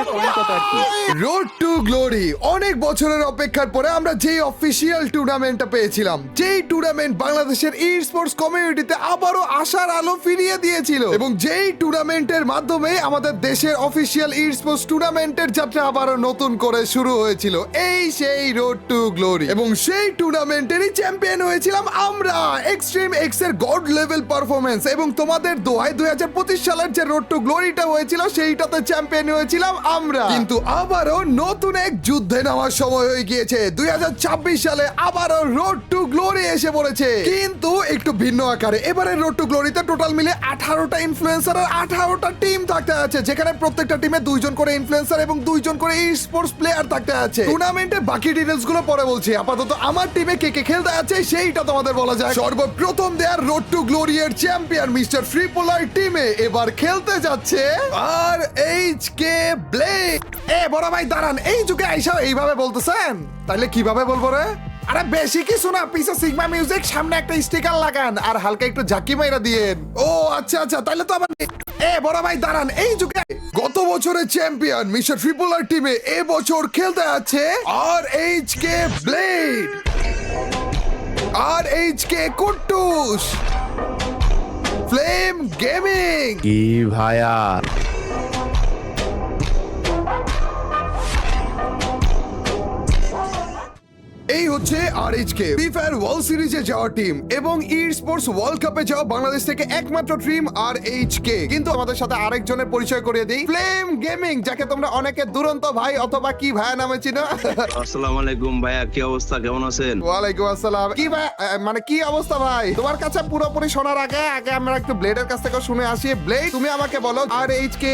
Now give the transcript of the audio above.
একটা পয়েন্ট কত আর কি। রোড টু গ্লোরি, অনেক বছরের অপেক্ষার পরে আমরা যেই অফিসিয়াল টুর্নামেন্টটা পেয়েছিলাম, যেই টুর্নামেন্ট বাংলাদেশের ই স্পোর্টস কমিউনিটিতে আবারও আশার আলো ফিরিয়ে দিয়েছিল, এবং যেই টুর্নামেন্টের মাধ্যমে আমাদের দেশের অফিসিয়াল ই স্পোর্টস টুর্নামেন্টের যাত্রা আবারও নতুন করে শুরু হয়েছিল, এই সেই রোড টু গ্লোরি। এবং সেই টুর্নামেন্টেরই চ্যাম্পিয়ন হয়েছিলাম আমরা, এক্সট্রিম এক্স এর গড লেভেল পারফরমেন্স, এবং তোমাদের দোহায় 2025 সালের যে রোড টু গ্লোরিটা হয়েছিল সেইটাতে চ্যাম্পিয়ন হয়েছিলাম আমরা। কিন্তু আবারও নতুন এক যুদ্ধে নামার সময় হয়ে গিয়েছে। 2026 সালে আবারও রোড টু গ্লোরি এসে পড়েছে, কিন্তু একটু ভিন্ন আকারে। এবারে রোড টু গ্লোরিতে টোটাল মিলে 18টা ইনফ্লুয়েন্সার আর 18টা টিম থাকতে আছে, যেখানে প্রত্যেকটা টিমে 2 জন করে ইনফ্লুয়েন্সার এবং 2 জন করে ই স্পোর্টস প্লেয়ার থাকতে আছে। টুর্নামেন্টের বাকি ডিটেইলস গুলো পরে বলছি, আপাতত আমার টিমে কে কে খেলতে আছে সেইটা তোমাদের বলা যায়। সর্বপ্রথম দেয়ার রোড টু গ্লোরি এর চ্যাম্পিয়ন মিস্টার ফ্রি পোলার টিমে এবার খেলতে যাচ্ছে আর এইচ কে ব্লেক। বড় ভাই দাঁড়ান, এই যুগে আইসা এইভাবে বলতেছেন, তাহলে কিভাবে বলবো রে? আরে বেশি কিছু না, পিছে সিগমা মিউজিক, সামনে একটা স্টিকার লাগান আর হালকা একটু ঝাঁকি মাইরা দিয়েন। ও আচ্ছা আচ্ছা, তাহলে তো আবার বড় ভাই দাঁড়ান, এই যুগে গত বছরের চ্যাম্পিয়ন মিস্টার ট্রিপলার টিমে এবছর খেলতে আছে আর এইচ কে ব্লেড, আর এইচ কে কুট্টুস, ফ্লেম গেমিং। কি ভাইয়া, এই হচ্ছে আরএইচকে, ফ্রি ফায়ার ওয়ার্ল্ড সিরিজে যাওয়া টিম এবং ই স্পোর্টস ওয়ার্ল্ড কাপে যাওয়া বাংলাদেশ থেকে একমাত্র টিম আরএইচকে। কিন্তু আমাদের সাথে আরেকজনের পরিচয় করিয়ে দিই, ফ্লেম গেমিং, যাকে তোমরা অনেকে দুরন্ত ভাই অথবা কি ভাইয়া নামে চিনো। আসসালামু আলাইকুম ভাইয়া, কি অবস্থা, কেমন আছেন? ওয়ালাইকুম আসসালাম। কি ভাই, মানে কি অবস্থা ভাই? তোমার কাছে পুরোপুরি শোনার আগে আমরা একটু ব্লেডের কাছ থেকে শুনে আসি। ব্লেড, তুমি আমাকে বলো আরএইচকে